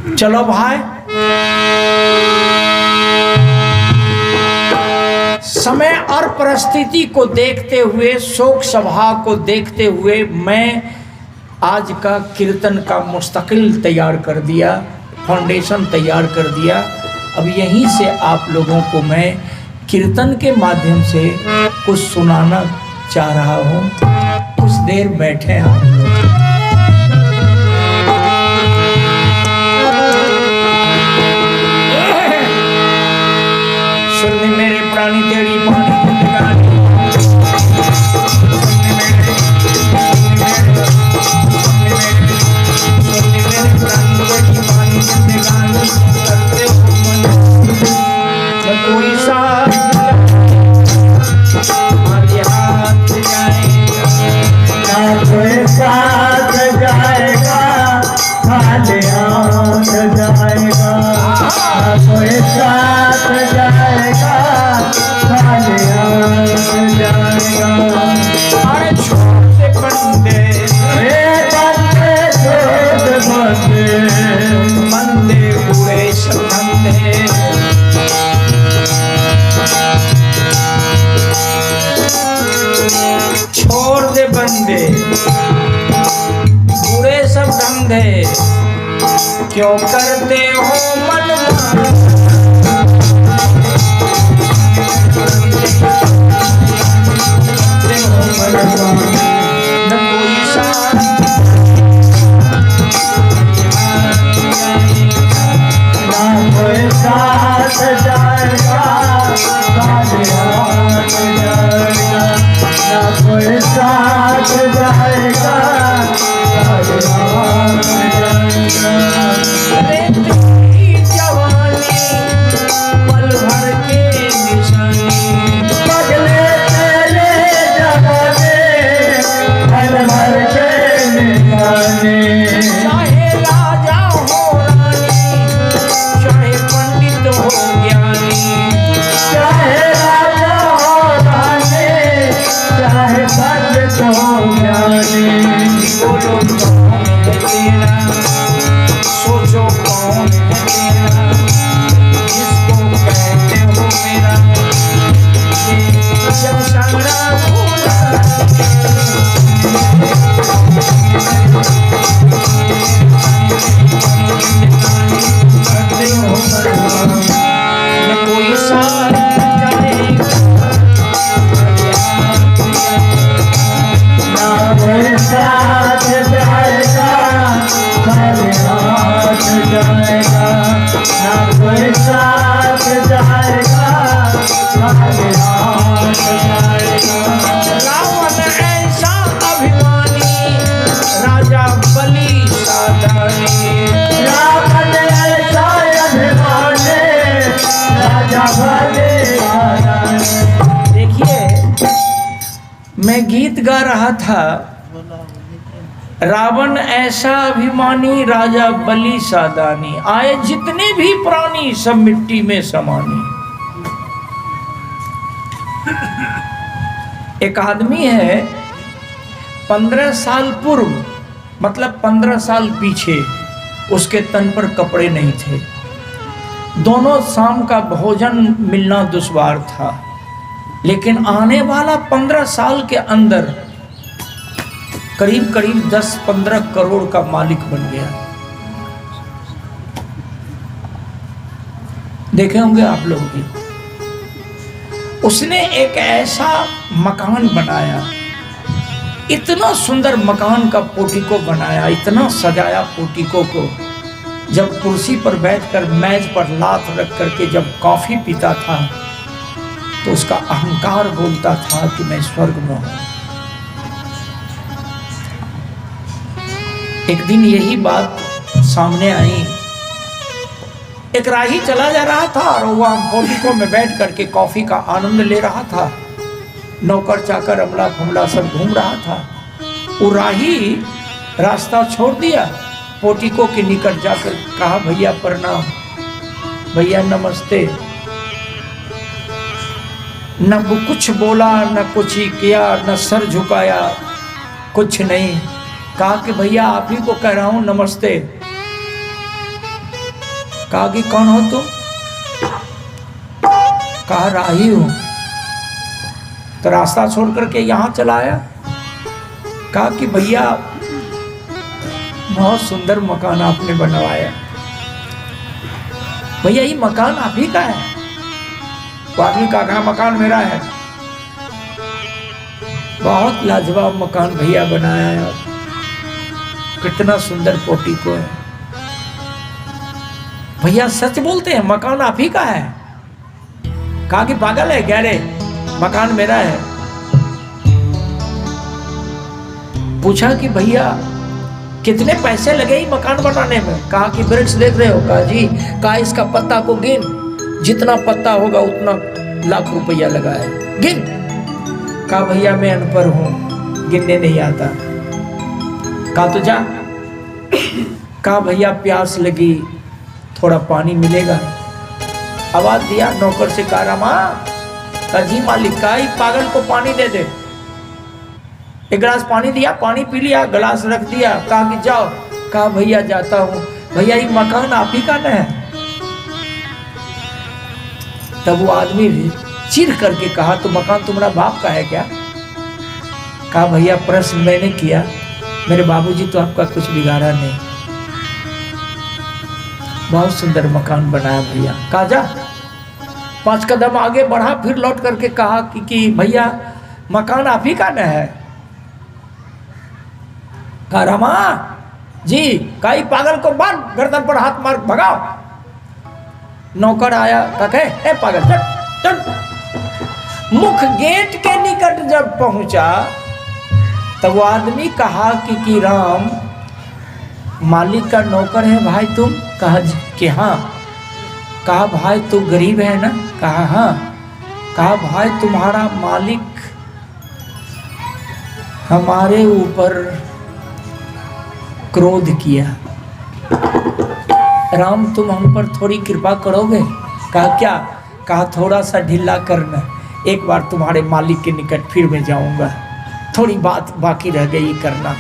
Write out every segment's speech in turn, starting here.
चलो भाई, समय और परिस्थिति को देखते हुए, शोक सभा को देखते हुए मैं आज का कीर्तन का मुस्तकिल तैयार कर दिया, फाउंडेशन तैयार कर दिया। अब यहीं से आप लोगों को मैं कीर्तन के माध्यम से कुछ सुनाना चाह रहा हूँ। कुछ देर बैठे आप लोग। सुनने मेरे प्राणी तेरी पानी जिंदगानी, कोई साथ जाएगा, खाली हाथ जाएगा, कोई साथ जाएगा, खाली हाथ जाएगा। अरे छोटे बंदे, बंदे छोटे बंदे, बंदे बुरे संबंधे, छोड़ दे बंदे बुरे सब धंधे, क्यों करते हो मन न कोई साथ ना कोई साथ जाएगा, खाली हाथ जाएगा, ना कोई साथ जाएगा, खाली हाथ जाएगा। अरे तेरी जवानी पल भर के निशानी, पगले तेरे जवानी पल भर के निशानी। चाहे राजा हो रानी, चाहे पंडित हो ज्ञानी, चाहे राजा हो रानी, चाहे पंडित हो ज्ञानी। बोलो कौन है तेरा, सोचो कौन है तेरा, जिसको कहते हो मेरा, जब संग्राम भूला करते हो न कोई साथ जाएगा, ना कोई साथ जाएगा, खाली हाथ जाएगा, ना कोई साथ जाएगा, खाली हाथ जाएगा। रावण ऐसा अभिमानी, राजा बलि साधानी, रावण ऐसा अभिमानी, राजा बलि साधानी। देखिए, मैं गीत गा रहा था, रावण ऐसा अभिमानी, राजा बलि साधानी, आए जितने भी प्राणी सब मिट्टी में समानी। एक आदमी है 15 साल पूर्व, मतलब 15 साल पीछे उसके तन पर कपड़े नहीं थे, दोनों शाम का भोजन मिलना दुश्वार था, लेकिन आने वाला 15 साल के अंदर करीब करीब 10-15 करोड़ का मालिक बन गया। देखे होंगे आप लोग भी। उसने एक ऐसा मकान बनाया, इतना सुंदर मकान का पोर्टिको बनाया, इतना सजाया पोर्टिको को। जब कुर्सी पर बैठकर मेज पर लात रख करके जब कॉफी पीता था तो उसका अहंकार बोलता था कि मैं स्वर्ग में हूं। एक दिन यही बात सामने आई। एक राही चला जा रहा था और वह पोर्टिको में बैठ करके कॉफी का आनंद ले रहा था। नौकर चाकर अमला फमला सब घूम रहा था। वो राही रास्ता छोड़ दिया, पोर्टिको के निकट जाकर कहा, भैया प्रणाम, भैया नमस्ते। न वो कुछ बोला, न कुछ ही किया, न सर झुकाया, कुछ नहीं। कहा कि भैया आप ही को कह रहा हूं नमस्ते। कहा कि कौन हो तुम? कहा राही हूं। तो रास्ता छोड़ करके यहाँ चला आया। कहा कि भैया बहुत सुंदर मकान आपने बनवाया। भैया ये मकान आप ही का है? तो आदमी का कहा मकान मेरा है। बहुत लाजवाब मकान भैया बनाया है, कितना सुंदर पोर्टिको है। भैया सच बोलते हैं मकान आप ही का है? कहा कि पागल है क्या रे, मकान मेरा है। पूछा कि भैया कितने पैसे लगे ही मकान बनाने में? कहा कि वृक्ष देख रहे हो? कहा जी। कहा इसका पत्ता को गिन, जितना पत्ता होगा उतना लाख रुपया लगा है, गिन। कहा भैया मैं अनपढ़ हूं, गिनने नहीं आता। कहा तो जा। कहा भैया प्यास लगी, थोड़ा पानी मिलेगा? आवाज दिया नौकर से, कहा रमा। कहा जी मालिक। कहा पागल को पानी दे दे। एक गिलास पानी दिया, पानी पी लिया, गिलास रख दिया। कहा कि जाओ। कहा भैया जाता हूं। भैया ये मकान आप ही का न है? तब वो आदमी चिढ़ करके कहा तो मकान तुम्हारा बाप का है क्या? कहा भैया प्रश्न मैंने किया, मेरे बाबूजी तो आपका कुछ बिगाड़ा नहीं। बहुत सुंदर मकान बनाया भैया। कहा जा। 5 कदम आगे बढ़ा, फिर लौट करके कहा कि भैया मकान आप ही का न है? कहा रमा जी। कहा पागल को मार, गर्दन पर हाथ मार, भगाओ। नौकर आया, कहा ए पागल चल चल। मुख गेट के निकट जब पहुंचा तब वो आदमी कहा कि राम मालिक का नौकर है भाई तुम? कहा कि हाँ। कहा भाई तू गरीब है ना? कहा हाँ। कहा भाई तुम्हारा मालिक हमारे ऊपर क्रोध किया, राम तुम हम पर थोड़ी कृपा करोगे? कहा क्या? कहा थोड़ा सा ढीला करना, एक बार तुम्हारे मालिक के निकट फिर मैं जाऊंगा, थोड़ी बात बाकी रह गई करना।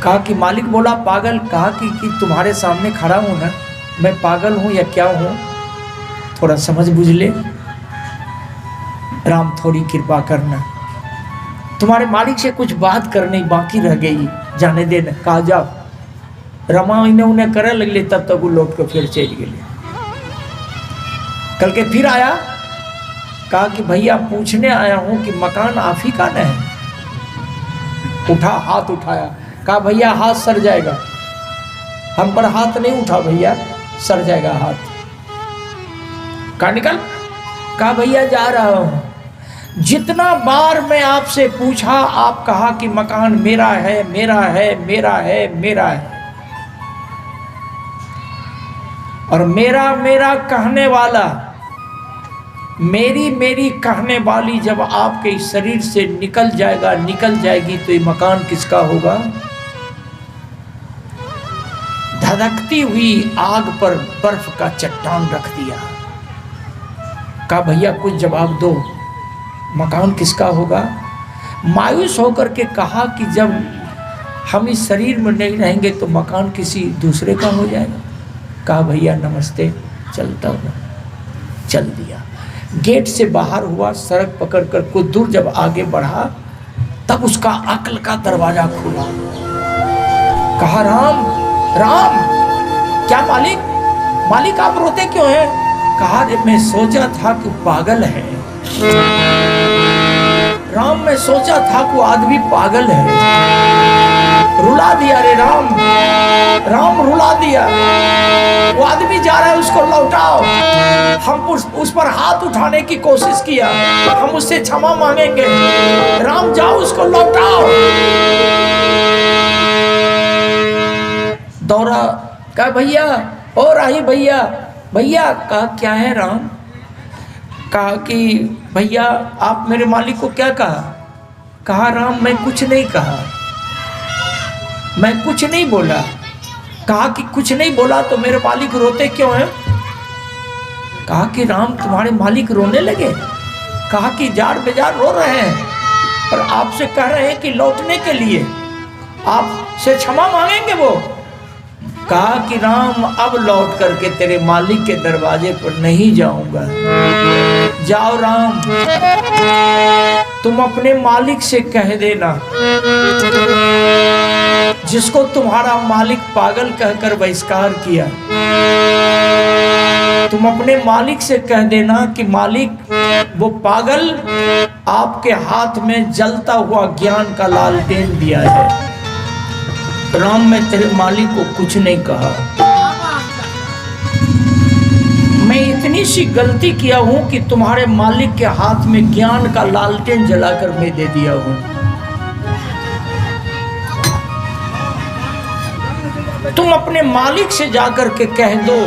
कहा कि मालिक बोला पागल। कहा कि तुम्हारे सामने खड़ा हूं ना, मैं पागल हूं या क्या हूं? थोड़ा समझ बुझ ले, राम थोड़ी कृपा करना, तुम्हारे मालिक से कुछ बात करनी बाकी रह गई, जाने देना। कहा जाओ। रमा इन्हें उन्हें करे लगले, तब तक वो लौट कर फिर चल गए। कल के फिर आया, कहा कि भैया पूछने आया हूं कि मकान आप ही का न है? उठा, हाथ उठाया। कहा भैया हाथ सर जाएगा, हम पर हाथ नहीं उठा भैया, सर जाएगा हाथ। कहा निकल। कहा भैया जा रहा हूं। जितना बार मैं आपसे पूछा आप कहा कि मकान मेरा है मेरा है मेरा है मेरा है, और मेरा मेरा कहने वाला, मेरी मेरी कहने वाली जब आपके शरीर से निकल जाएगा, निकल जाएगी, तो ये मकान किसका होगा? धधकती हुई आग पर बर्फ का चट्टान रख दिया। कहा भैया कुछ जवाब दो, मकान किसका होगा? मायूस होकर के कहा कि जब हम इस शरीर में नहीं रहेंगे तो मकान किसी दूसरे का हो जाएगा। कहा भैया नमस्ते, चलता हुआ चल दिया। गेट से बाहर हुआ, सड़क पकड़कर कुछ दूर जब आगे बढ़ा तब उसका अक्ल का दरवाजा खुला। कहा राम राम। क्या मालिक? मालिक आप रोते क्यों हैं? कहा मैं सोचा था कि पागल है राम, मैं सोचा था कि आदमी पागल है, रुला दिया रे राम, राम रुला दिया। वो आदमी जा रहा है, उसको लौटाओ। हम उस पर हाथ उठाने की कोशिश किया, हम उससे क्षमा मांगेंगे, राम जाओ उसको लौटाओ। दौड़ा, कहा भैया ओ राही भैया भैया। कहा क्या है राम? कहा कि भैया आप मेरे मालिक को क्या कहा? कहा राम मैं कुछ नहीं कहा, मैं कुछ नहीं बोला। कहा कि कुछ नहीं बोला तो मेरे मालिक रोते क्यों हैं? कहा कि राम तुम्हारे मालिक रोने लगे। कहा कि जार बेजार रो रहे हैं और आपसे कह रहे हैं कि लौटने के लिए, आपसे क्षमा मांगेंगे वो। कहा कि राम अब लौट करके तेरे मालिक के दरवाजे पर नहीं जाऊंगा। जाओ राम, तुम अपने मालिक से कह देना, जिसको तुम्हारा मालिक पागल कहकर बहिष्कार किया, तुम अपने मालिक से कह देना कि मालिक वो पागल आपके हाथ में जलता हुआ ज्ञान का लालटेन दिया है। राम, मैं तेरे मालिक को कुछ नहीं कहा, मैं इतनी सी गलती किया हूं कि तुम्हारे मालिक के हाथ में ज्ञान का लालटेन जलाकर मैं दे दिया हूं। तुम अपने मालिक से जाकर के कह दो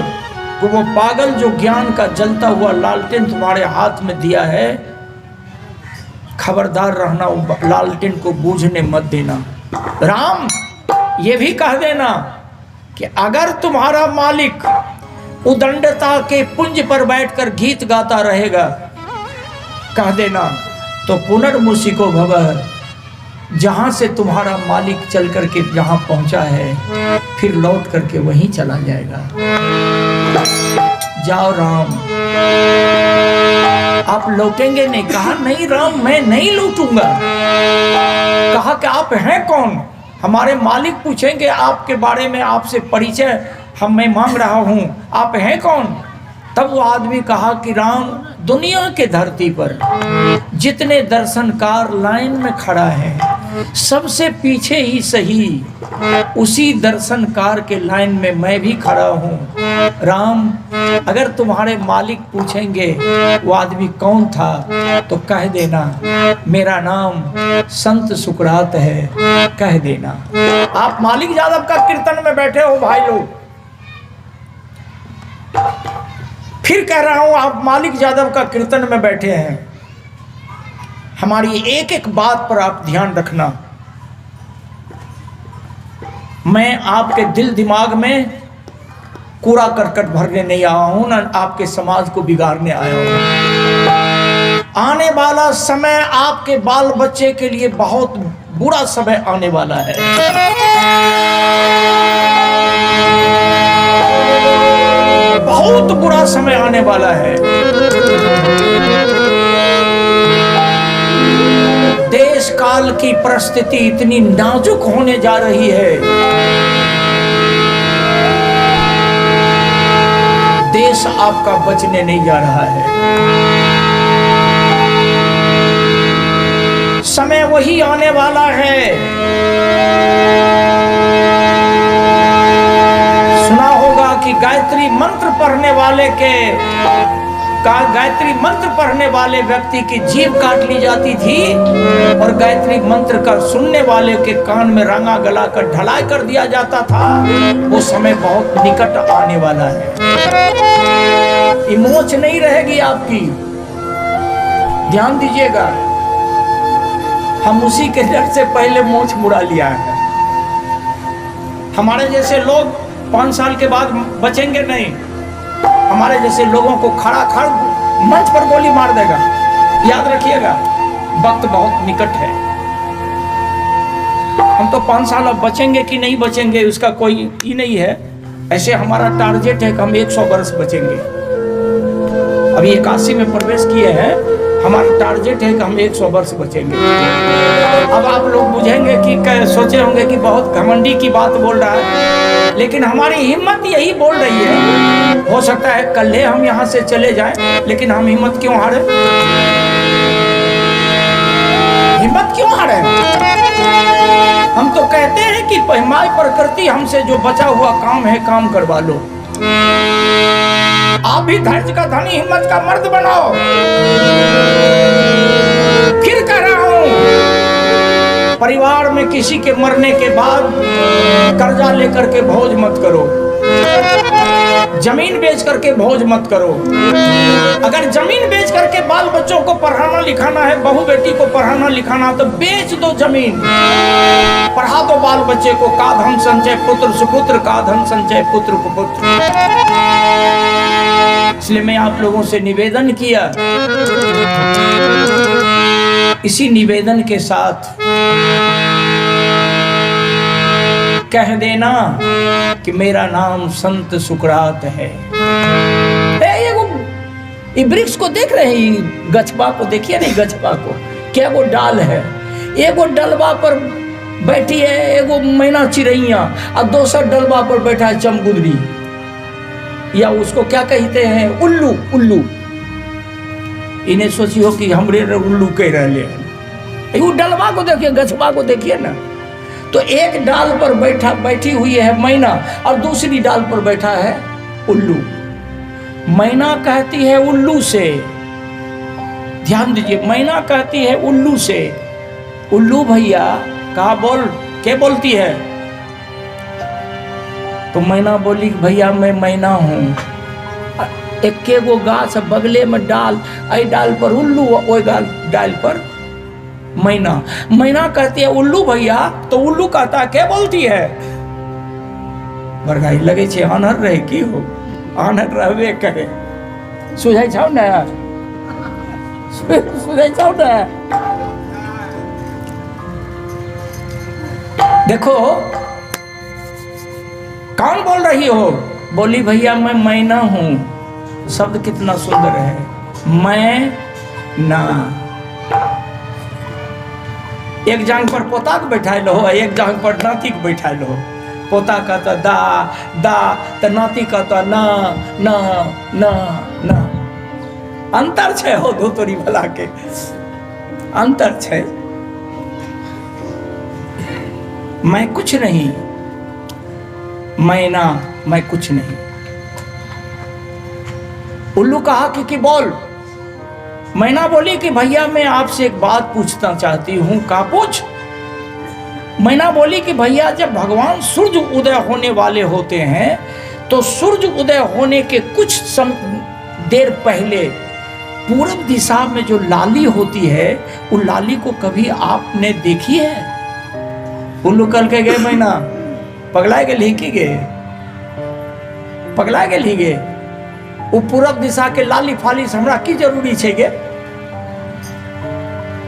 कि वो पागल जो ज्ञान का जलता हुआ लालटेन तुम्हारे हाथ में दिया है, खबरदार रहना, लालटेन को बूझने मत देना। राम, ये भी कह देना कि अगर तुम्हारा मालिक उदंडता के पुंज पर बैठकर गीत गाता रहेगा, कह देना तो पुनर्मुसिको भवः, जहां से तुम्हारा मालिक चल करके जहां पहुंचा है फिर लौट करके वहीं चला जाएगा। जाओ राम, आप लौटेंगे नहीं? कहा नहीं राम, मैं नहीं लौटूंगा। कहा कि आप हैं कौन? हमारे मालिक पूछेंगे आपके बारे में, आपसे परिचय मैं मांग रहा हूं, आप हैं कौन? तब वो आदमी कहा कि राम, दुनिया के धरती पर जितने दर्शनकार लाइन में खड़ा है, सबसे पीछे ही सही उसी दर्शनकार के लाइन में मैं भी खड़ा हूँ। राम, अगर तुम्हारे मालिक पूछेंगे वो आदमी कौन था, तो कह देना मेरा नाम संत सुकरात है, कह देना। आप मालिक यादव का कीर्तन में बैठे हो भाई लोग, फिर कह रहा हूं आप मालिक यादव का कीर्तन में बैठे हैं। हमारी एक एक बात पर आप ध्यान रखना। मैं आपके दिल दिमाग में कूड़ा करकट भरने नहीं आया हूं, ना आपके समाज को बिगाड़ने आया हूं। आने वाला समय आपके बाल बच्चे के लिए बहुत बुरा समय आने वाला है। बहुत बुरा समय आने वाला है। देश काल की परिस्थिति इतनी नाजुक होने जा रही है, देश आपका बचने नहीं जा रहा है। समय वही आने वाला है। सुना होगा कि गायत्री मंत्र पढ़ने वाले के गायत्री मंत्र पढ़ने वाले व्यक्ति की जीभ काट ली जाती थी और गायत्री मंत्र का सुनने वाले के कान में रंगा गला कर ढलाई कर दिया जाता था। वो समय बहुत निकट आने वाला है। मोच नहीं रहेगी आपकी, ध्यान दीजिएगा। हम उसी के डर से पहले मोच मुड़ा लिया है। हमारे जैसे लोग 5 साल के बाद बचेंगे नहीं। हमारे जैसे लोगों को खड़ा खड़ मंच पर गोली मार देगा। याद रखिएगा, वक्त बहुत निकट है। हम तो 5 साल अब बचेंगे कि नहीं बचेंगे उसका कोई ही नहीं है। ऐसे हमारा टारगेट है कि हम 100 वर्ष बचेंगे। अभी 81 में प्रवेश किए हैं, हमारा टारगेट है कि हम 100 वर्ष बचेंगे। अब आप लोग बुझेंगे कि सोचे होंगे कि बहुत घमंडी की बात बोल रहा है, लेकिन हमारी हिम्मत यही बोल रही है। हो सकता है कल ही हम यहाँ से चले जाएं, लेकिन हम हिम्मत क्यों हारे? हिम्मत क्यों हारे? हम तो कहते हैं कि माय प्रकृति हमसे जो बचा हुआ काम है काम करवा लो। आप भी धैर्य का धनी, हिम्मत का मर्द बनाओ। फिर कह रहा हूं, परिवार में किसी के मरने के बाद कर्जा लेकर के भोज मत करो, जमीन बेच करके भोज मत करो। अगर जमीन बेच करके बाल बच्चों को पढ़ाना लिखाना है, बहू बेटी को पढ़ाना लिखाना, तो बेच दो जमीन, पढ़ा दो बाल बच्चे को। का धन संचय पुत्र सुपुत्र, का धन संचय पुत्र कुपुत्र। इसलिए मैं आप लोगों से निवेदन किया, इसी निवेदन के साथ कह देना कि मेरा नाम संत सुकरात है। ये वृक्ष को देख रहे हैं, गछपा को देखिए नहीं, गछपा को क्या वो डाल है, एगो डलवा पर बैठी है एगो मैना चिड़ैया और दूसरा डलवा पर बैठा है चमगुदरी, या उसको क्या कहते हैं, उल्लू। उल्लू इन्हें सोची हो कि हमरे उल्लू कह रहे हैं। वो डलवा को देखिए, गछपा को देखिए ना, तो एक डाल पर बैठी हुई है मैना और दूसरी डाल पर बैठा है उल्लू। मैना कहती है उल्लू से, ध्यान दीजिए, मैना कहती है उल्लू से, उल्लू भैया कहा बोल, क्या बोलती है? तो मैना बोली भैया मैं मैना हूं। एक गो गाछ बगले में डाल, आई डाल पर उल्लू, वो डाल पर मैना। मैना कहती है उल्लू भैया, तो उल्लू कहता है क्या बोलती है? बरगाई लगे छे आनर रहे की हो, आनर रहबे करे। सुझाई छाओ ना, सुझाई छाओ ना। देखो कौन बोल रही हो? बोली भैया मैं मैना हूं। शब्द कितना सुंदर है, मैं ना। एक जांग पर पोता के बैठा लो, एक जांग पर नाती के बैठा लो। पोता कहता दा दा, तो नाती कहता ना ना ना ना। अंतर छे हो धोतरी भला के, अंतर छे। मैं कुछ नहीं, मैं ना, मैं कुछ नहीं। उल्लू कहा कि बोल। मैना बोली कि भैया मैं आपसे एक बात पूछना चाहती हूं। का पूछ? मैना बोली कि भैया जब भगवान सूर्य उदय होने वाले होते हैं तो सूर्य उदय होने के कुछ देर पहले पूर्व दिशा में जो लाली होती है, उस लाली को कभी आपने देखी है? उल्लू कल के गए मैना, पगला के लिखी गए, पगला के ली गए। वो पूर्व दिशा के लाली फाली से हमरा की जरूरी छे गे?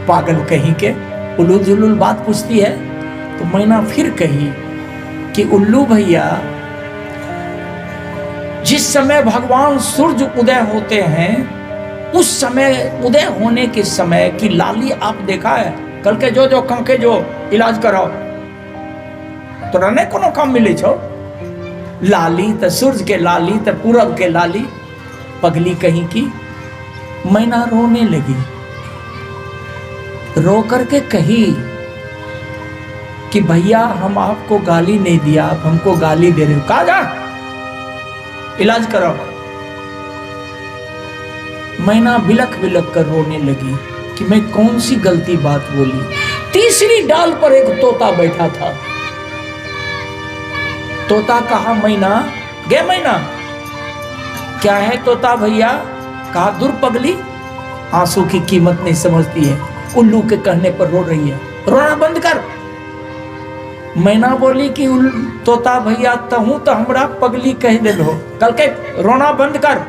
पागल कहीं के। उल्लू जुल्लू बात पूछती है तो मैना फिर कही कि उल्लू भैया जिस समय भगवान सूर्य उदय होते हैं उस समय, उदय होने के समय की लाली आप देखा है? कल के जो कंके जो इलाज कराओ तो रहने कोनो काम मिले छो। लाली तो सूर्य के लाली, तो पूरब के लाली। पगली कहीं की। मैना रोने लगी, रो करके कही कि भैया हम आपको गाली नहीं दिया, आप हमको गाली दे रहे हो। कहा जा इलाज कराओ। मैना बिलख बिलख कर रोने लगी कि मैं कौन सी गलती बात बोली। तीसरी डाल पर एक तोता बैठा था। तोता कहा मैना, गे मैना क्या है तोता भैया? कहा दूर पगली, आंसू की कीमत नहीं समझती है, उल्लू के कहने पर रो रही है, रोना बंद कर। मैना बोली कि तोता भैया तहू तो हमरा पगली कह दे हो, कल के रोना बंद कर।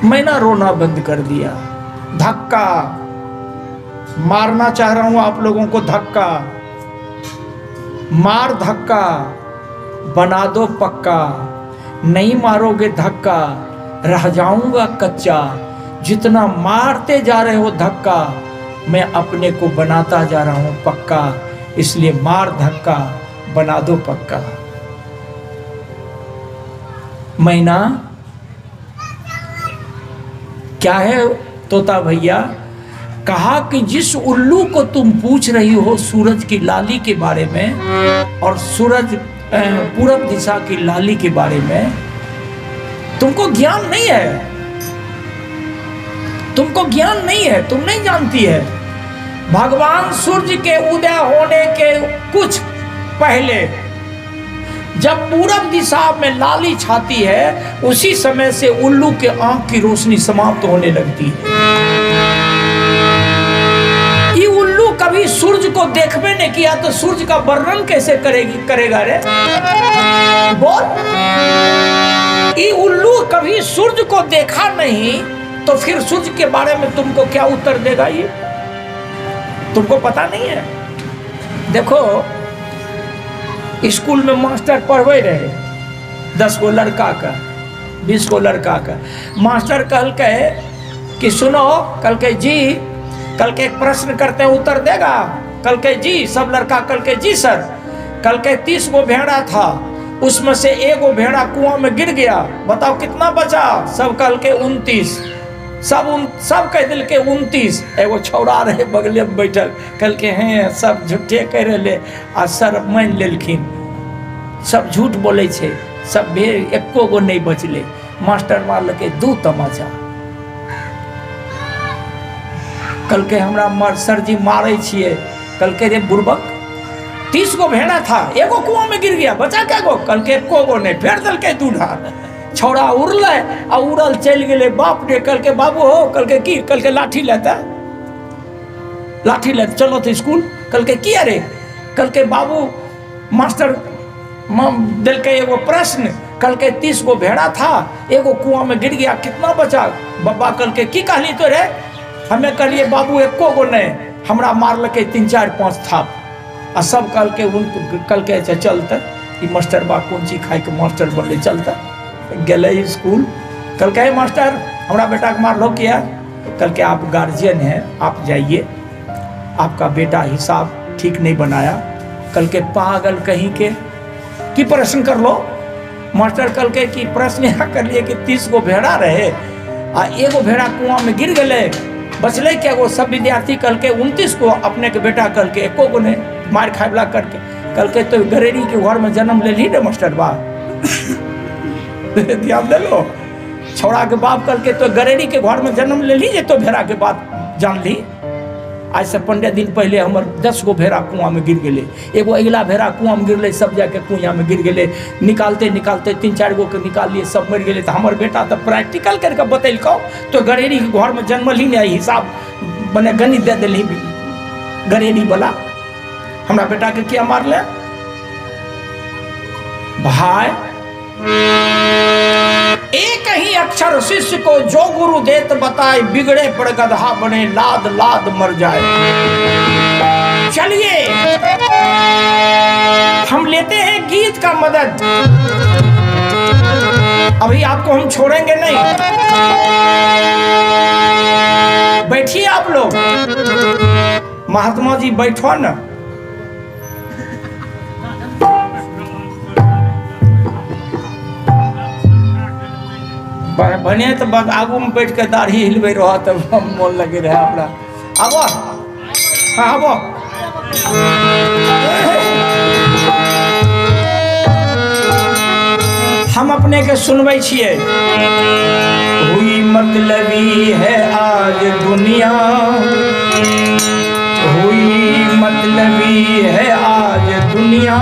मैना रोना बंद कर दिया। धक्का मारना चाह रहा हूं आप लोगों को, धक्का मार, धक्का बना दो पक्का। नहीं मारोगे धक्का रह जाऊंगा कच्चा। जितना मारते जा रहे हो धक्का, मैं अपने को बनाता जा रहा हूं पक्का। इसलिए मार धक्का, बना दो पक्का। मैना क्या है तोता भैया? कहा कि जिस उल्लू को तुम पूछ रही हो सूरज की लाली के बारे में और सूरज पूरब दिशा की लाली के बारे में, तुमको ज्ञान नहीं है, तुमको ज्ञान नहीं है, तुम नहीं जानती है। भगवान सूर्य के उदय होने के कुछ पहले जब पूरब दिशा में लाली छाती है, उसी समय से उल्लू के आंख की रोशनी समाप्त होने लगती है। ये उल्लू कभी सूर्य को देखबे नहीं किया तो सूर्य का वर्णन कैसे करेगा रे? बोल। ये उल्लू कभी सूर्य को देखा नहीं तो फिर सूर्य के बारे में तुमको क्या उत्तर देगा? ये तुमको पता नहीं है। देखो स्कूल में मास्टर पढ़वे रहे 10 गो लड़का का 20 गो लड़का का। मास्टर कल के कि सुनो, कल के जी, कल के एक प्रश्न करते हैं उत्तर देगा? कल के जी, सब लड़का कल के जी सर। कल के 30 गो भेड़ा था, उसमें से 1 गो भेड़ा कुआं में गिर गया, बताओ कितना बचा? सब कल के 29। सब कह दिल के 29। एगो छौड़ा रहे बगले में बैठल, कल के हैं सब झूठे कह रहे आ सर मान लेलखिन, सब झूठ बोले छे, सब भेड़ 1 गो नहीं बचले। मास्टर मारलके 2 तमाचा। कल के हमरा सर जी मारे छिए। कल के रे बुड़बक, 30 गो भेड़ा था, 1 गो कुआं में गिर गया, बचा क्या गो? कल के 1 गो नहीं, फेर दल के 2 ढाल। छौड़ा उड़ल आ उड़ल चल गए। बाप रे, कल के बाबू हो, कल के की? कल के लाठी लेता, लाठी लेता चलो तो स्कूल। कल के की? अरे कल के बाबू मास्टर दिल के एगो प्रश्न, कल के 30 गो भेड़ा था, 1 गो कुआं में गिर गया, कितना बचा? बब्बा कल के की कहली तो रे? हमें कहलिए बाबू 1 गो नहीं, हमरा मारलके 3 4 5 थाप। आ सब कल के चलते मास्टर बा कौन चीज खाए के मास्टर बोले चलता गए स्कूल। कल के मास्टर हमारा बेटा को मार लो किया। कल के आप गार्जियन हैं, आप जाइए, आपका बेटा हिसाब ठीक नहीं बनाया। कल के पागल कहीं के की प्रश्न कर लो। मास्टर कल के की प्रश्न यहाँ कर लिए कि 30 गो भेड़ा रहे आ 1 गो भेड़ा कुआं में गिर गए, बचले क्या गो? सब विद्यार्थी कल के 29 को, अपने के बेटा कल के 1 गो ने मार खाबला करके। कल के तो गरेरी के घर में जन्म ले ली रे मास्टर बा। ध्यान दे लो, छौड़ा के बाप कल के तो गरेरी के घर में जन्म ले लीजिए तो भेड़ा के बात जान ली। आज से 15 दिन पहले हमर 10 गो भेड़ा कुआं में गिर गए। 1 गो अगला भेड़ा कुआं में गिरले, सब जाके कुआं में गिर गए। निकालते निकालते 3 4 गो के निकाल लिए, सब मर गए। तो हमार बेटा तो प्रैक्टिकल करके बतैलको तो गरेरी के घर में जन्मल ही नहीं, हिसाब बने गणित दे दिल गरेरी वाला। हमारा बेटा के क्या मार ले भाई? एक ही अक्षर शिष्य को जो गुरु देत बताए, बिगड़े पड़ गधा बने लाद लाद मर जाए। चलिए हम लेते हैं गीत का मदद। अभी आपको हम छोड़ेंगे नहीं, बैठिए आप लोग। महात्मा जी बैठो ना। बने तो आगू में बैठ के दाढ़ी हिलबे रहा तब मन लगे रहे अपना। आबो, हाँ आबो। हम अपने के सुनबे छिए। हुई मतलबी है आज दुनिया, हुई मतलबी है आज दुनिया,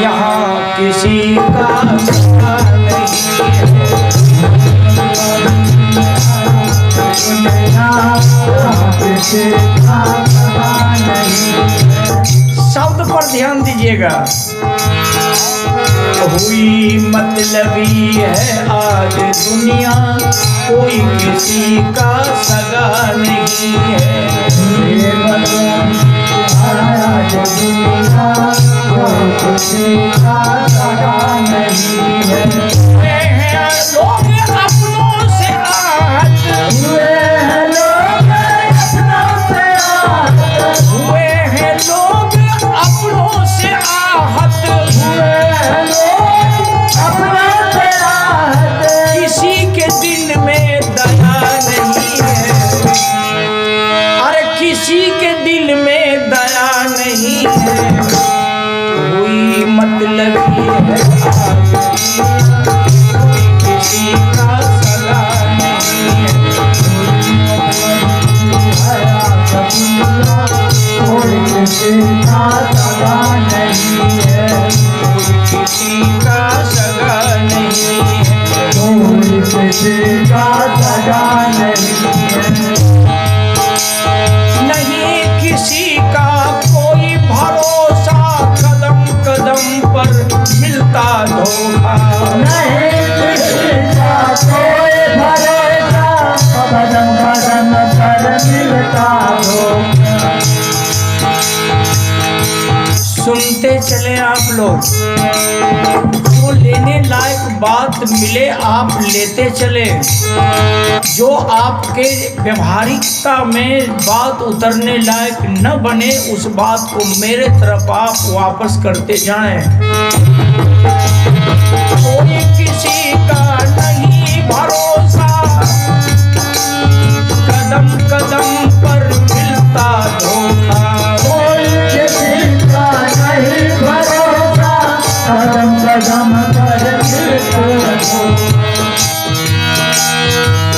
यहाँ किसी का शब्द पर ध्यान दीजिएगा। हुई मतलबी है आज दुनिया, कोई किसी का सगा नहीं है। आज दुनिया कोई किसी का सगा नहीं है। लोग अपनों से आहत हुए हैं, लोग अपनों से आहत हुए हैं, लोग अपनों से आहत हुए हैं, लोग अपनों से आहत। किसी के दिल में दया नहीं है, अरे किसी के दिल में दया नहीं है। हुई मतलबी है किसी का सगा नहीं है। कोई किसी का सगा नहीं है, कोई किसी का सगा नहीं है, कोई किसी का सगा नहीं है। नहीं किसी का कोई भरोसा, कदम कदम पर मिलता धोखा। नहीं किसी का कोई भरोसा, कदम कदम पर मिलता धोखा। चले आप लोग, जो लेने लायक बात मिले आप लेते चले, जो आपके व्यवहारिकता में बात उतरने लायक न बने उस बात को मेरे तरफ आप वापस करते जाएं। कोई किसी का नहीं भरोसा, कदम कदम पर मिलता धोखा। कोई किसी का नहीं भरोसा, कदम कदम पर मिलता धोखा।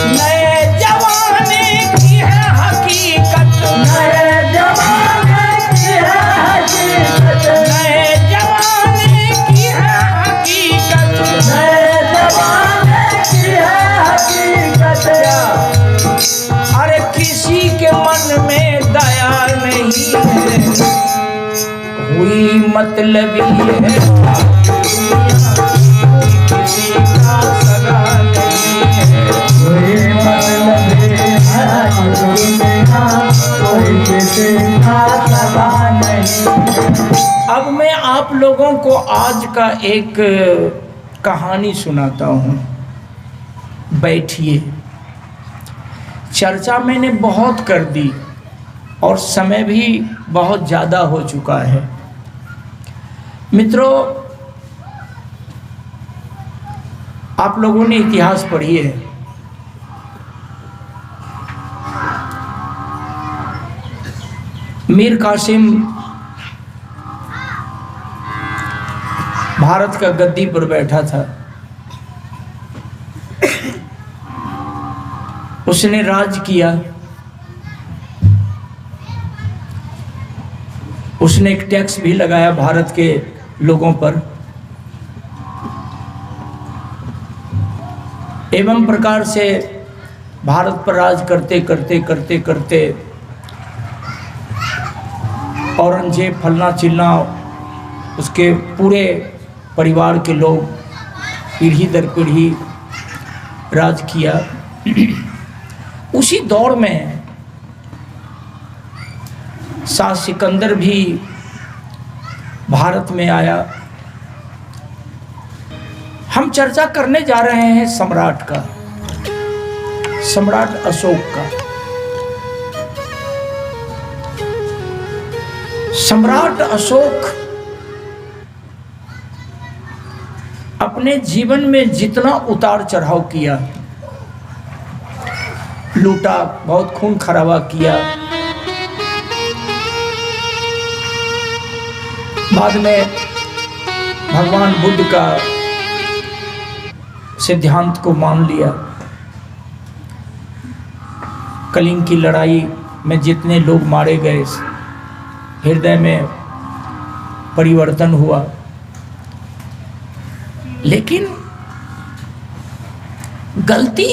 नए जमाने की है हकीकत, नए जमाने की है हकीकत, नए जमाने की है हकीकत, नए जमाने की है हकीकत। अरे किसी के मन में दया नहीं है, हुई मतलबी है किसी का सगा नहीं है। कोई मतलब है दुनिया, कोई किसी का सगा नहीं। अब मैं आप लोगों को आज का एक कहानी सुनाता हूँ, बैठिए। चर्चा मैंने बहुत कर दी और समय भी बहुत ज़्यादा हो चुका है। मित्रों, आप लोगों ने इतिहास पढ़ी है। मीर कासिम भारत का गद्दी पर बैठा था। उसने राज किया, उसने एक टैक्स भी लगाया भारत के लोगों पर, एवं प्रकार से भारत पर राज करते करते करते करते औरंगजेब फलना चिल्ला उसके पूरे परिवार के लोग पीढ़ी दर पीढ़ी राज किया। उसी दौर में शाह सिकंदर भी भारत में आया। हम चर्चा करने जा रहे हैं सम्राट का, सम्राट अशोक का। सम्राट अशोक अपने जीवन में जितना उतार चढ़ाव किया, लूटा, बहुत खून खराबा किया, बाद में भगवान बुद्ध का सिद्धांत को मान लिया। कलिंग की लड़ाई में जितने लोग मारे गए, हृदय में परिवर्तन हुआ। लेकिन गलती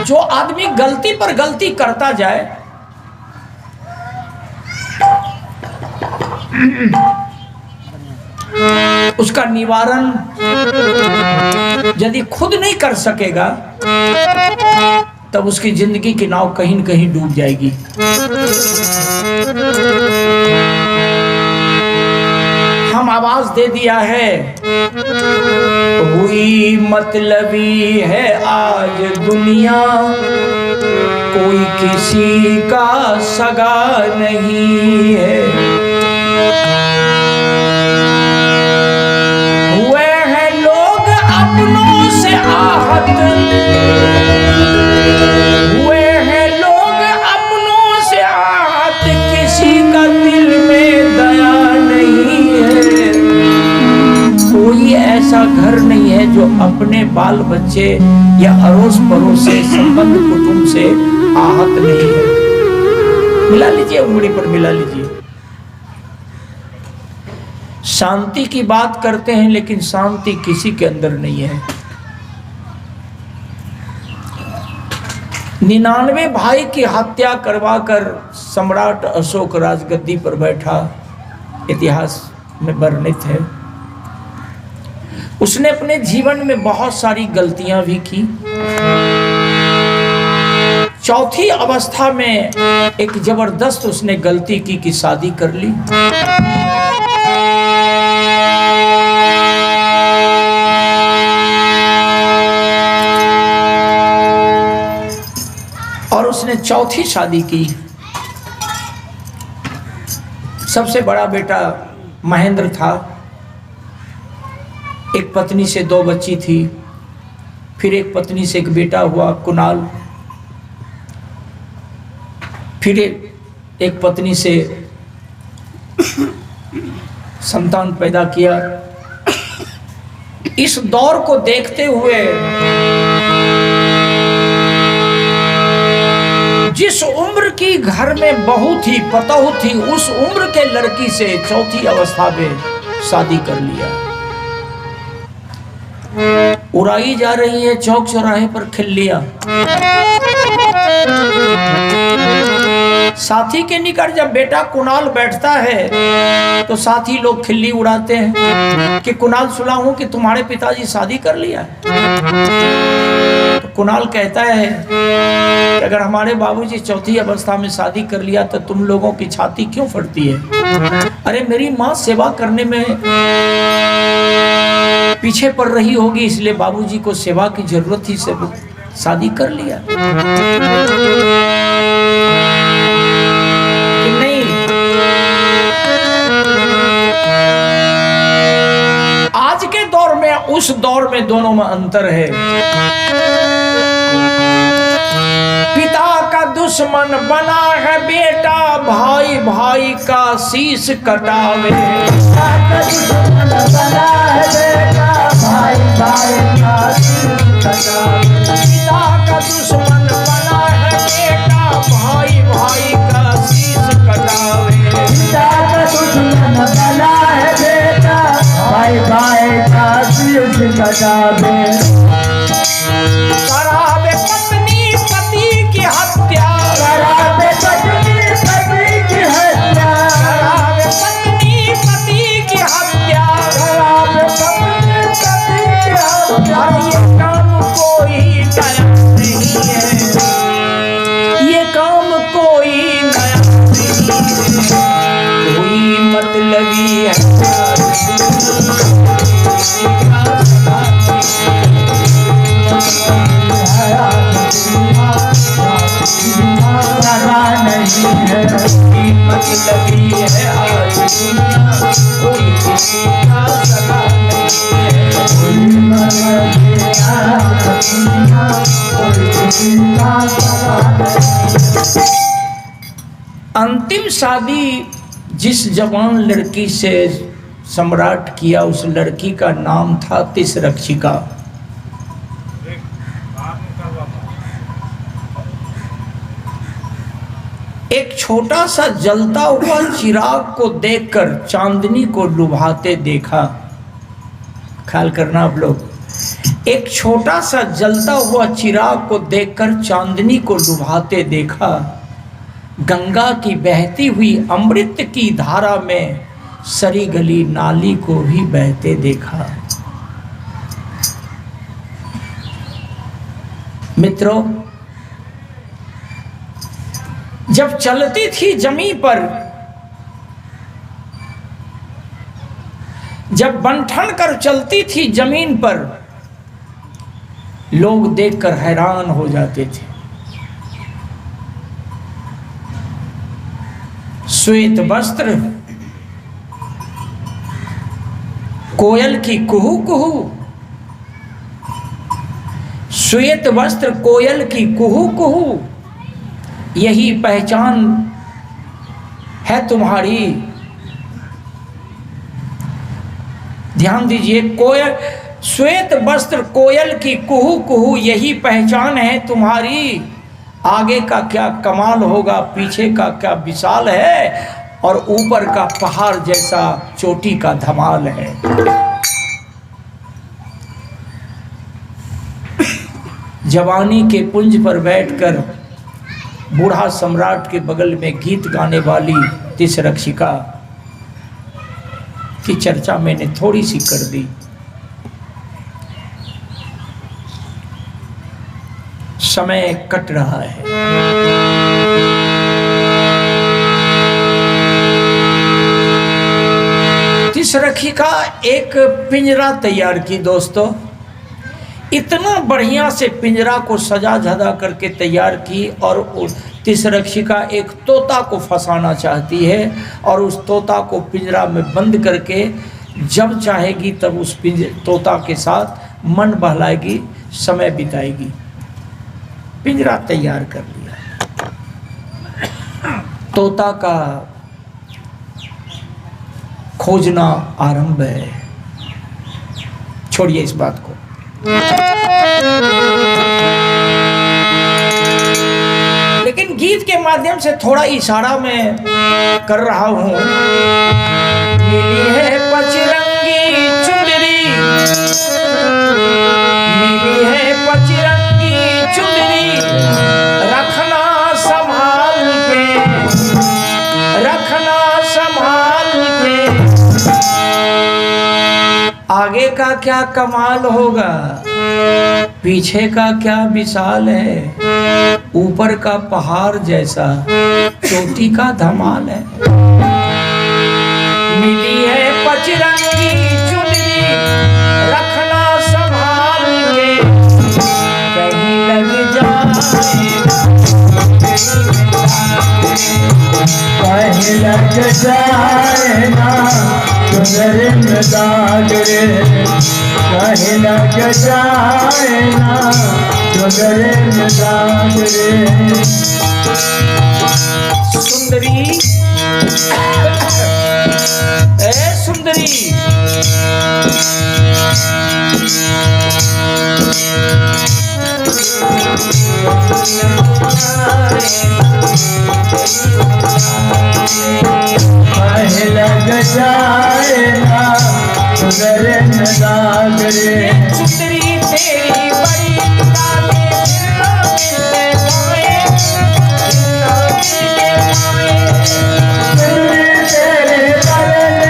जो आदमी गलती पर गलती करता जाए, उसका निवारण यदि खुद नहीं कर सकेगा तब उसकी जिंदगी की नाव कहीं न कहीं डूब जाएगी। हम आवाज दे दिया है, हुई मतलबी है आज दुनिया, कोई किसी का सगा नहीं है। हुए हैं लोग अपनों से आहत, हुए हैं लोग अपनों से आहत, किसी का दिल में दया नहीं है। कोई ऐसा घर नहीं है जो अपने बाल बच्चे या अड़ोस पड़ोस से, संबंध कुटुंब से आहत नहीं है। मिला लीजिए, उंगली पर मिला लीजिए। शांति की बात करते हैं लेकिन शांति किसी के अंदर नहीं है। 99 भाई की हत्या करवाकर सम्राट अशोक राजगद्दी पर बैठा, इतिहास में वर्णित है। उसने अपने जीवन में बहुत सारी गलतियां भी की, चौथी अवस्था में एक जबरदस्त उसने गलती की कि शादी कर ली। और उसने चौथी शादी की। सबसे बड़ा बेटा महेंद्र था, एक पत्नी से 2 बच्ची थी, फिर एक पत्नी से एक बेटा हुआ कुणाल, फिर एक पत्नी से संतान पैदा किया। इस दौर को देखते हुए जिस उम्र की घर में बहू थी, पतोह थी, उस उम्र के लड़की से चौथी अवस्था में शादी कर लिया। उड़ाई जा रही है चौक चौराहे पर खिल्लियां। साथी के निकट जब बेटा कुणाल बैठता है तो साथी लोग खिल्ली उड़ाते हैं कि कुणाल सुना हूं कि तुम्हारे पिताजी शादी कर लिया। तो कुणाल कहता है कि अगर हमारे बाबूजी चौथी अवस्था में शादी कर लिया तो तुम लोगों की छाती क्यों फटती है? अरे मेरी माँ सेवा करने में पीछे पड़ रही होगी, इसलिए बाबूजी को सेवा की जरूरत थी, से शादी कर लिया। नहीं, आज के दौर में उस दौर में दोनों में अंतर है। पिता का दुश्मन बना है बेटा, भाई भाई का शीश कटावे। पिता का दुश्मन बना है बेटा, भाई भाई का शीश कटावे। पिता का दुश्मन बना है बेटा, भाई भाई का शीश कटावे। पिता का दुश्मन बना है बेटा, भाई भाई का शीश कटावे। करावे पत्नी पति की हत्या, करावे पत्नी पति की हत्या, करावे पत्नी पति की हत्या, करावे पत्नी पति की हत्या। और ये काम कोई नया नहीं है, ये काम कोई नया नहीं है, कोई मतलबी है। सदा नहीं है, मतलबी है आज दुनिया, कोई किसी का सगा नहीं है। कोई मतलब दुनिया, कोई किसी का सगा नहीं। अंतिम शादी जिस जवान लड़की से सम्राट किया, उस लड़की का नाम था तिसरक्षिका। एक छोटा सा जलता हुआ चिराग को देखकर चांदनी को लुभाते देखा। ख्याल करना आप लोग, एक छोटा सा जलता हुआ चिराग को देखकर चांदनी को लुभाते देखा। गंगा की बहती हुई अमृत की धारा में सरी गली नाली को भी बहते देखा। मित्रों, जब चलती थी जमीन पर, जब बंठन कर चलती थी जमीन पर, लोग देखकर हैरान हो जाते थे। श्वेत वस्त्र, कोयल की कुहू कुहू, श्वेत वस्त्र कोयल की कुहू कुहू, यही पहचान है तुम्हारी। ध्यान दीजिए, कोयल, श्वेत वस्त्र कोयल की कुहू कुहू, यही पहचान है तुम्हारी। आगे का क्या कमाल होगा, पीछे का क्या विशाल है, और ऊपर का पहाड़ जैसा चोटी का धमाल है। जवानी के पुंज पर बैठकर बूढ़ा सम्राट के बगल में गीत गाने वाली तिसरक्षिका की चर्चा मैंने थोड़ी सी कर दी। समय कट रहा है। तिसरखी का एक पिंजरा तैयार की दोस्तों, इतना बढ़िया से पिंजरा को सजा धजा करके तैयार की, और उस तिसरखी का एक तोता को फंसाना चाहती है, और उस तोता को पिंजरा में बंद करके जब चाहेगी तब उस तोता के साथ मन बहलाएगी, समय बिताएगी। पिंजरा तैयार कर लिया। तोता का खोजना आरंभ है। छोड़िए इस बात को। लेकिन गीत के माध्यम से थोड़ा इशारा मैं कर रहा हूं। मिली है पचरंगी चुनरी, मिली है पचरंगी चुनरी, रखना संभाल के, रखना संभाल के। आगे का क्या कमाल होगा, पीछे का क्या विशाल है, ऊपर का पहाड़ जैसा चोटी का धमाल है। मिली है पचरंगी चुनरी, रखना संभाल के, कहीं लग जाए, कहीं लग जाए ना चुनरी में दाग रे, कहीं लग जाए ना चुनरी में दाग रे। सुंदरी ए सुंदरी, कहीं लग जाए ना चुनरी में दाग रे। सुंदरी तेरी बड़ी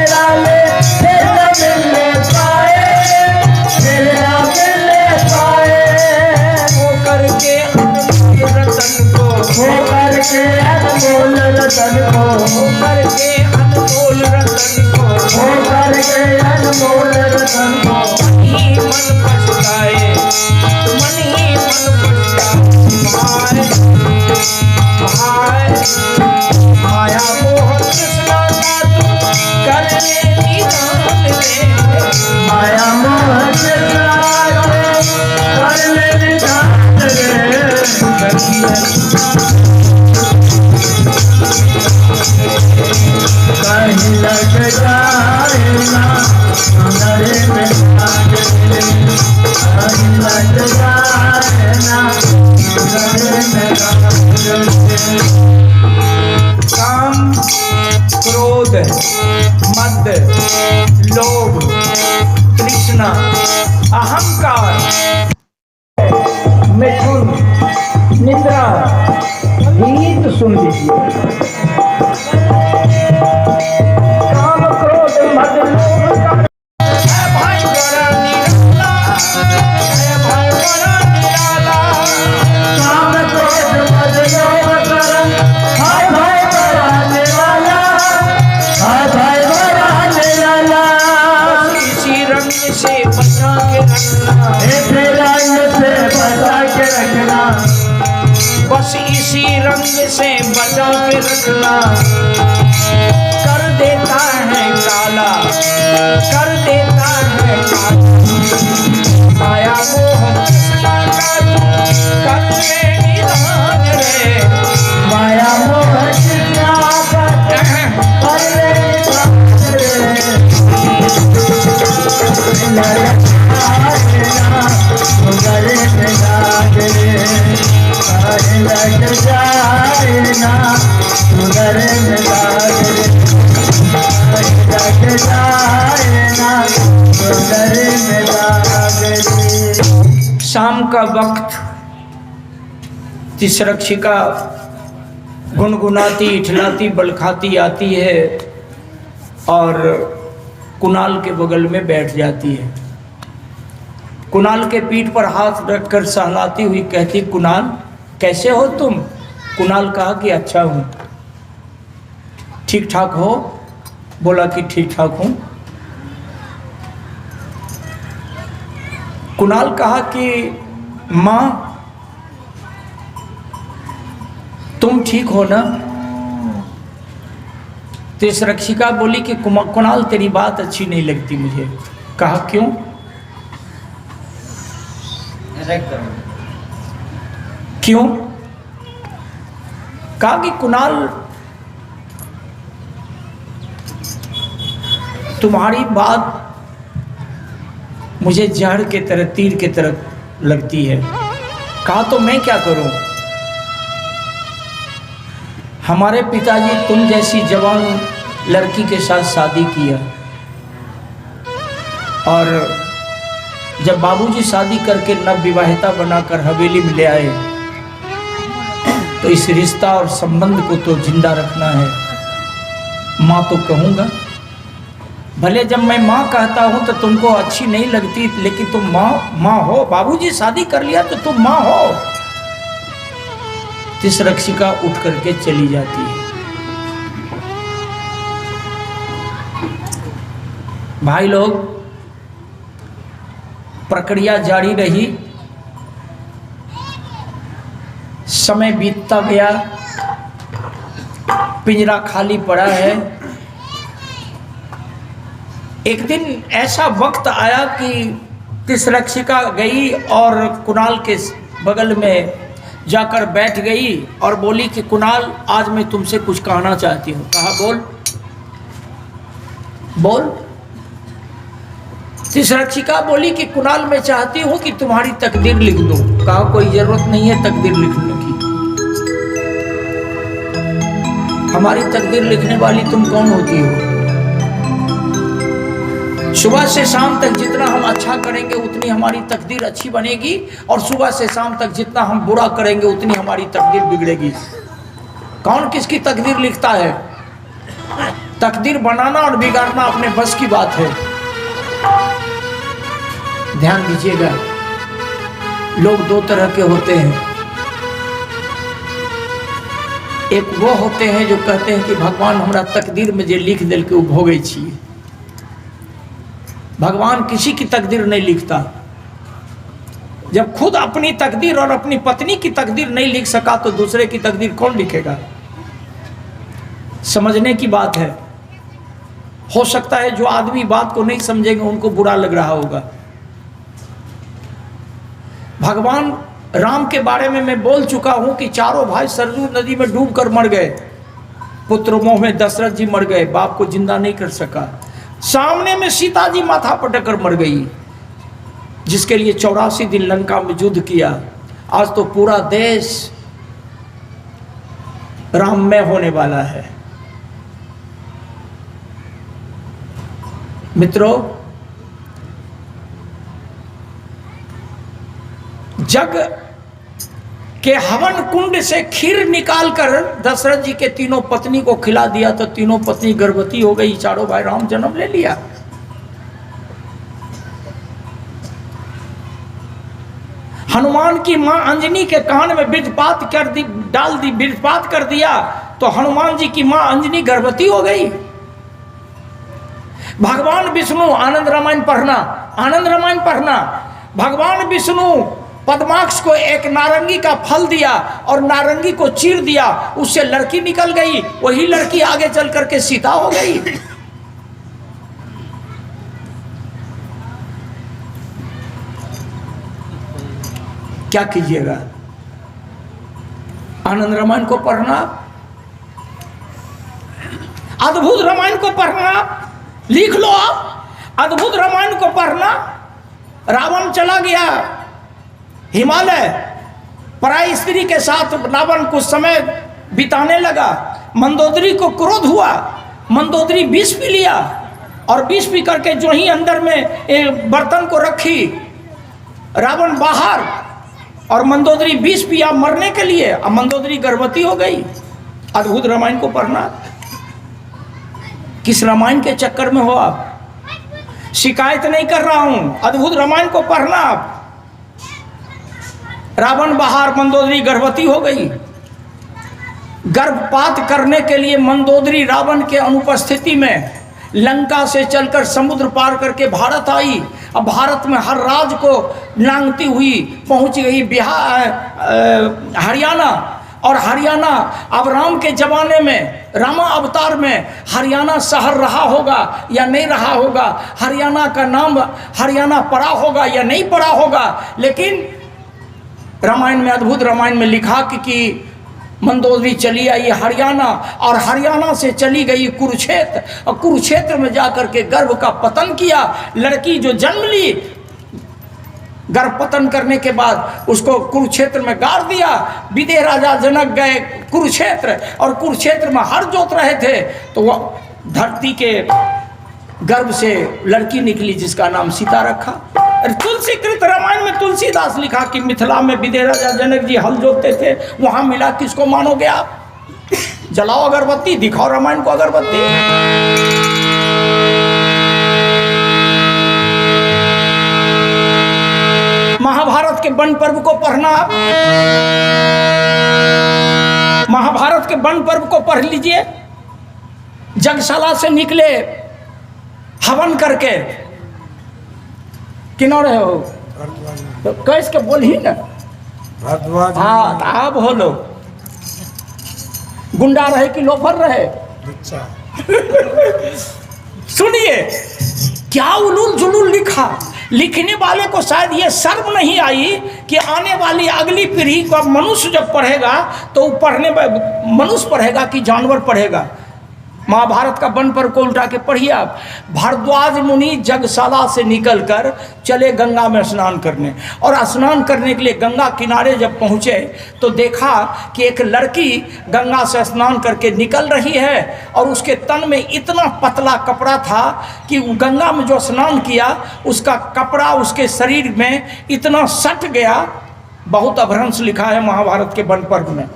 लाले, मिलने पाए, मिलने अनमोल रतन को, होकर के अनमोल रतन को, होकर के अनमोल रतन को, ही मन पछताए, मन ही मन पछताए। हाय माया मोह कृष्णा का तू कर ले निदान रे, माया मोह कृष्णा कर ले निदान रे। कहीं लग जाए ना चुनरी में दाग रे, कहीं लग जाए ना चुनरी में दाग रे। काम, क्रोध, मद, लोभ, तृष्णा, अहंकार, मिथुन, निद्रा, गीत सुन लीजिए। काम, क्रोध, मद, लोभ, है भाई बड़ा निराला, है भाई बड़ा निराला। काम क्रोध मद लोभ करम, हाय भाई बड़ा निराला, हाय भाई बड़ा निराला। इसी रंग से बचा के रखना, ऐसे रंग से बचा के रखना, बस इसी रंग से बचा के रखना। कर देता है काला, कर देता है काला, माया मोह कृष्णा का तू कर ले निदान रे, माया मोह कृष्णा का कर ले निदान रे। लग जाए ना चुनरी में दाग रे, कहीं लग जाए ना चुनरी में दाग रे, कहीं लग जाए ना चुनरी में दाग रे। शाम का वक्त तिसरक्षिका गुनगुनाती, इठलाती, बलखाती आती है और कुणाल के बगल में बैठ जाती है। कुणाल के पीठ पर हाथ रखकर सहलाती हुई कहती, कुणाल कैसे हो तुम? कुणाल कहा कि अच्छा हूं। ठीक ठाक हो? बोला कि ठीक ठाक हूं। कुणाल कहा कि मां तुम ठीक हो ना? तो इस रक्षिका बोली कि कुणाल तेरी बात अच्छी नहीं लगती मुझे। कहा क्यों? क्यों? कहा कि कुणाल तुम्हारी बात मुझे जहर के तरह, तीर के तरह लगती है। कहा तो मैं क्या करूं? हमारे पिताजी तुम जैसी जवान लड़की के साथ शादी किया और जब बाबूजी शादी करके नवविवाहिता बनाकर हवेली में ले आए तो इस रिश्ता और संबंध को तो जिंदा रखना है। माँ तो कहूँगा, भले जब मैं माँ कहता हूँ तो तुमको अच्छी नहीं लगती, लेकिन तुम माँ हो। बाबूजी शादी कर लिया तो तुम माँ हो। इस रक्षिका उठ करके चली जाती है। भाई लोग, प्रक्रिया जारी रही, समय बीतता गया, पिंजरा खाली पड़ा है। एक दिन ऐसा वक्त आया कि तिस रक्षिका गई और कुणाल के बगल में जाकर बैठ गई और बोली कि कुणाल आज मैं तुमसे कुछ कहना चाहती हूँ। कहा बोल बोल। तिस रक्षिका बोली कि कुणाल मैं चाहती हूँ कि तुम्हारी तकदीर लिख दूं। कहा कोई जरूरत नहीं है तकदीर लिखने की। हमारी तकदीर लिखने वाली तुम कौन होती हो? सुबह से शाम तक जितना हम अच्छा करेंगे उतनी हमारी तकदीर अच्छी बनेगी, और सुबह से शाम तक जितना हम बुरा करेंगे उतनी हमारी तकदीर बिगड़ेगी। कौन किसकी तकदीर लिखता है? तकदीर बनाना और बिगाड़ना अपने बस की बात है। ध्यान दीजिएगा, लोग दो तरह के होते हैं। एक वो होते हैं जो कहते हैं कि भगवान हमरा तकदीर में जे लिख दिल के वो भोगे छी। भगवान किसी की तकदीर नहीं लिखता। जब खुद अपनी तकदीर और अपनी पत्नी की तकदीर नहीं लिख सका तो दूसरे की तकदीर कौन लिखेगा? समझने की बात है। हो सकता है जो आदमी बात को नहीं समझेंगे उनको बुरा लग रहा होगा। भगवान राम के बारे में मैं बोल चुका हूं कि चारों भाई सरजू नदी में डूबकर मर गए। पुत्र मोह में दशरथ जी मर गए, बाप को जिंदा नहीं कर सका। सामने में सीता जी माथा पटक कर मर गई, जिसके लिए 84 दिन लंका में युद्ध किया। आज तो पूरा देश राममय होने वाला है। मित्रों, जग के हवन कुंड से खीर निकालकर दशरथ जी के तीनों पत्नी को खिला दिया तो तीनों पत्नी गर्भवती हो गई। चारों भाई राम जन्म ले लिया। हनुमान की मां अंजनी के कान में बीजपात कर दिया तो हनुमान जी की मां अंजनी गर्भवती हो गई। भगवान विष्णु, आनंद रामायण पढ़ना, भगवान विष्णु पद्माक्ष को एक नारंगी का फल दिया और नारंगी को चीर दिया, उससे लड़की निकल गई। वही लड़की आगे चल करके सीता हो गई। क्या कीजिएगा? आनंद रामायण को पढ़ना, अद्भुत रामायण को पढ़ना, लिख लो आप। अद्भुत रामायण को पढ़ना। रावण चला गया हिमालय, पराई स्त्री के साथ रावण कुछ समय बिताने लगा। मंदोदरी को क्रोध हुआ, मंदोदरी विष पी लिया और विष पी करके जो ही अंदर में एक बर्तन को रखी, रावण बाहर और मंदोदरी विष पिया मरने के लिए। अब मंदोदरी गर्भवती हो गई। अद्भुत रामायण को पढ़ना। किस रामायण के चक्कर में हो आप? शिकायत नहीं कर रहा हूं, अद्भुत रामायण को पढ़ना आप। रावण बाहर, मंदोदरी गर्भवती हो गई। गर्भपात करने के लिए मंदोदरी रावण के अनुपस्थिति में लंका से चलकर समुद्र पार करके भारत आई। अब भारत में हर राज्य को लांघती हुई पहुंच गई हरियाणा। और हरियाणा अब राम के जमाने में, रामा अवतार में हरियाणा शहर रहा होगा या नहीं रहा होगा, हरियाणा का नाम हरियाणा पड़ा होगा या नहीं पड़ा होगा, लेकिन रामायण में, अद्भुत रामायण में लिखा कि मंदोदरी चली आई हरियाणा, और हरियाणा से चली गई कुरुक्षेत्र, और कुरुक्षेत्र में जाकर के गर्भ का पतन किया। लड़की जो जन्म ली, गर्भ पतन करने के बाद उसको कुरुक्षेत्र में गाड़ दिया। विदेह राजा जनक गए कुरुक्षेत्र, और कुरुक्षेत्र में हर जोत रहे थे, तो वह धरती के गर्भ से लड़की निकली जिसका नाम सीता रखा। तुलसीकृत रामायण में तुलसीदास लिखा कि मिथिला में विदेह राजा जनक जी हल जोतते थे, वहां मिला। किसको मानोगे आप? जलाओ अगरबत्ती, दिखाओ रामायण को अगरबत्ती। महाभारत के वन पर्व को पढ़ना आप, महाभारत के वन पर्व को पढ़ लीजिए। जगशाला से निकले हवन करके, किनारे हो तो कैस के बोल ही ना, हाँ आप हो लो, गुंडा रहे कि लोफर रहे। सुनिए क्या उलूल जुलूल लिखा। लिखने वाले को शायद ये शर्म नहीं आई कि आने वाली अगली पीढ़ी का मनुष्य जब पढ़ेगा तो पढ़ने में मनुष्य पढ़ेगा कि जानवर पढ़ेगा। महाभारत का वन पर्व को उल्टा के पढ़िए आप। भारद्वाज मुनि जगशाला से निकलकर चले गंगा में स्नान करने, और स्नान करने के लिए गंगा किनारे जब पहुँचे तो देखा कि एक लड़की गंगा से स्नान करके निकल रही है, और उसके तन में इतना पतला कपड़ा था कि गंगा में जो स्नान किया उसका कपड़ा उसके शरीर में इतना सट गया। बहुत अभ्रंश लिखा है महाभारत के वन पर्व में।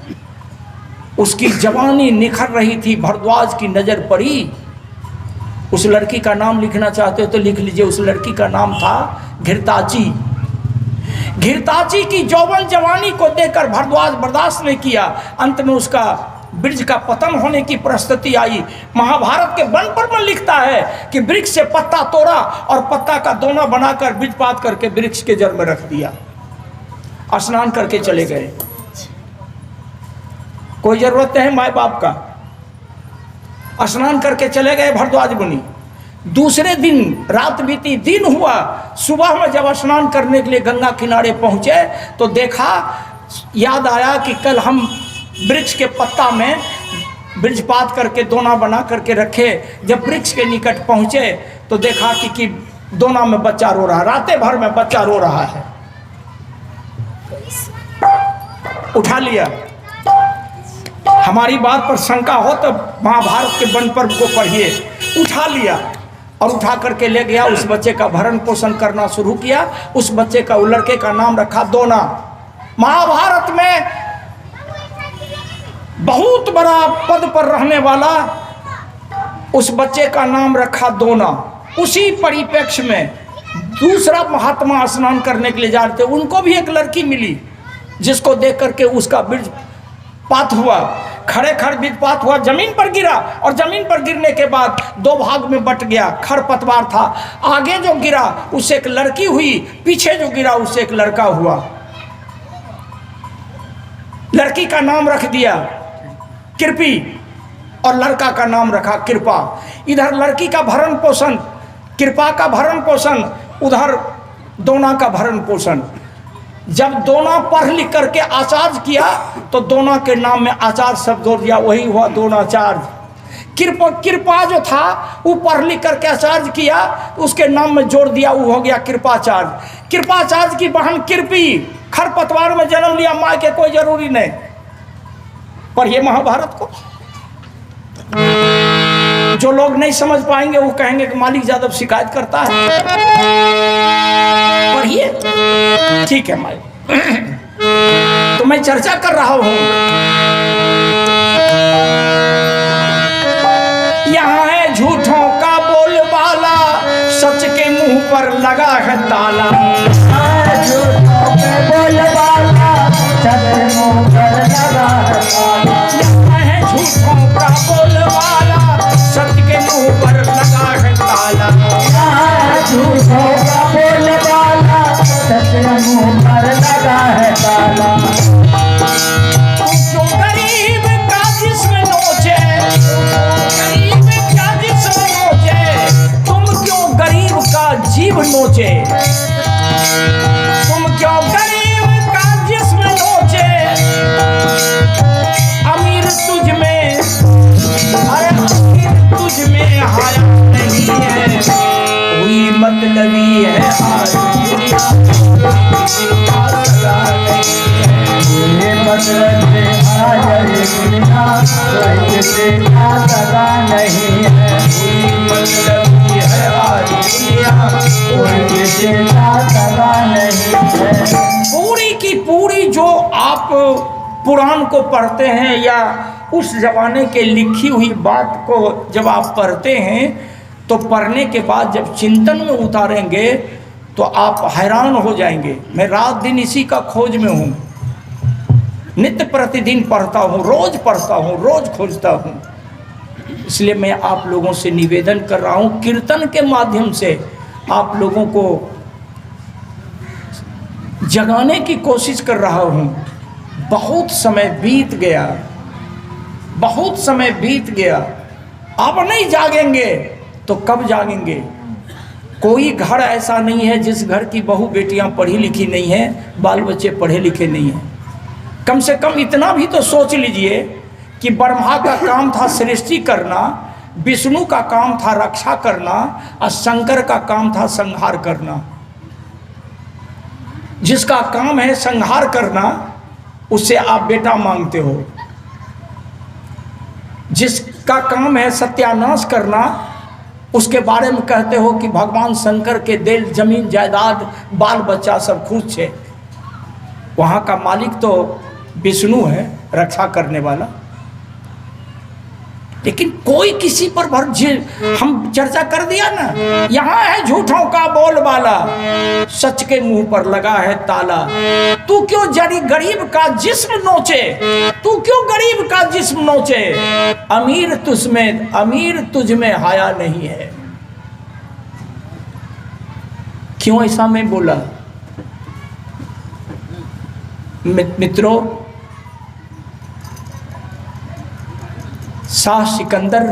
उसकी जवानी निखर रही थी, भरद्वाज की नजर पड़ी। उस लड़की का नाम लिखना चाहते हो तो लिख लीजिए। उस लड़की का नाम था घृताची। घृताची की यौवन जवानी को देखकर भरद्वाज बर्दाश्त नहीं किया। अंत में उसका वृक्ष का पतन होने की परिस्थिति आई। महाभारत के वन पर्व में लिखता है कि वृक्ष से पत्ता तोड़ा और पत्ता का दोना बनाकर बीजपात करके वृक्ष के जड़ में रख दिया। स्नान करके चले गए। कोई जरूरत नहीं माए बाप का। स्नान करके चले गए भरद्वाज मुनि। दूसरे दिन रात बीती, दिन हुआ। सुबह में जब स्नान करने के लिए गंगा किनारे पहुंचे तो देखा, याद आया कि कल हम वृक्ष के पत्ता में वृक्षपात करके दोना बना करके रखे। जब वृक्ष के निकट पहुंचे तो देखा कि दोना में बच्चा रो रहा, रातें भर में बच्चा रो रहा है। उठा लिया। हमारी बात पर शंका हो तो महाभारत के वन पर्व को पढ़िए। उठा लिया और उठा करके ले गया। उस बच्चे का भरण पोषण करना शुरू किया। उस बच्चे का, लड़के का नाम रखा दोना। महाभारत में बहुत बड़ा पद पर रहने वाला उस बच्चे का नाम रखा दोना। उसी परिप्रेक्ष्य में दूसरा महात्मा स्नान करने के लिए जा रहे थे, उनको भी एक लड़की मिली जिसको देख करके उसका बीजपात हुआ। खड़े खड़ बीजपात हुआ, जमीन पर गिरा, और जमीन पर गिरने के बाद दो भाग में बट गया। खरपतवार था। आगे जो गिरा उससे एक लड़की हुई, पीछे जो गिरा उससे एक लड़का हुआ। लड़की का नाम रख दिया कृपी और लड़का का नाम रखा कृपा। इधर लड़की का भरण पोषण, कृपा का भरण पोषण, उधर दोना का भरण पोषण। जब दोना पढ़ लिख करके आचार्य किया तो दोना के नाम में आचार्य शब्द जोड़ दिया, वही हुआ दोनाचार्य। कृपा जो था वो पढ़ लिख करके आचार्य किया, उसके नाम में जोड़ दिया, वो हो गया कृपाचार्य। कृपाचार्य की बहन कृपी खरपतवार में जन्म लिया, माँ के कोई जरूरी नहीं। पढ़िए महाभारत को। जो लोग नहीं समझ पाएंगे वो कहेंगे कि मालिक यादव शिकायत करता है। पढ़िए, ठीक है मालिक। तो मैं चर्चा कर रहा हूं, यहाँ है झूठों का बोलबाला, सच के पर लगा है ताला। झूठों के बोलबाला सत्य मुंह पर लगा है ताला। है झूठों का बोलबाला सत्य के मुंह पर लगा है ताला। झूठों का बोलबाला सत्य मुंह पर लगा है ताला। जो गरीब का जिस्म नोचे, गरीब का जिस्म नोचे, तुम क्यों गरीब का जीव नोचे? तुम क्यों गरीब का जिस्म नोचे? अमीर तुझ में, अरे अमीर तुझ में हाया नहीं है, कोई मतलबी है आज दुनिया, दुनिया सदा नहीं है। ये मतलब से आज दुनिया कोई किसी का सगा नहीं है। कोई मतलबी है आज दुनिया, कोई किसी का सगा नहीं है। पूरी की पूरी जो आप पुराण को पढ़ते हैं या उस जमाने के लिखी हुई बात को जब आप पढ़ते हैं तो पढ़ने के बाद जब चिंतन में उतारेंगे तो आप हैरान हो जाएंगे। मैं रात दिन इसी का खोज में हूँ, नित्य प्रतिदिन पढ़ता हूँ, रोज पढ़ता हूँ, रोज खोजता हूँ। इसलिए मैं आप लोगों से निवेदन कर रहा हूँ, कीर्तन के माध्यम से आप लोगों को जगाने की कोशिश कर रहा हूँ। बहुत समय बीत गया, बहुत समय बीत गया, अब नहीं जागेंगे तो कब जागेंगे? कोई घर ऐसा नहीं है जिस घर की बहू बेटियां पढ़ी लिखी नहीं है, बाल बच्चे पढ़े लिखे नहीं हैं। कम से कम इतना भी तो सोच लीजिए कि ब्रह्मा का काम था सृष्टि करना, विष्णु का काम था रक्षा करना और शंकर का काम था संहार करना। जिसका काम है संहार करना उससे आप बेटा मांगते हो, जिसका काम है सत्यानाश करना उसके बारे में कहते हो कि भगवान शंकर के दिल जमीन जायदाद बाल बच्चा सब खुश है। वहाँ का मालिक तो विष्णु है, रक्षा करने वाला। लेकिन कोई किसी पर हम चर्चा कर दिया ना, यहाँ है झूठों का बोलबाला सच के मुंह पर लगा है ताला। तू क्यों गरीब का जिस्म नोचे, तू क्यों गरीब का जिस्म नोचे? अमीर तुझ में हाया नहीं है। क्यों ऐसा मैं बोला? मित्रों, शाह सिकंदर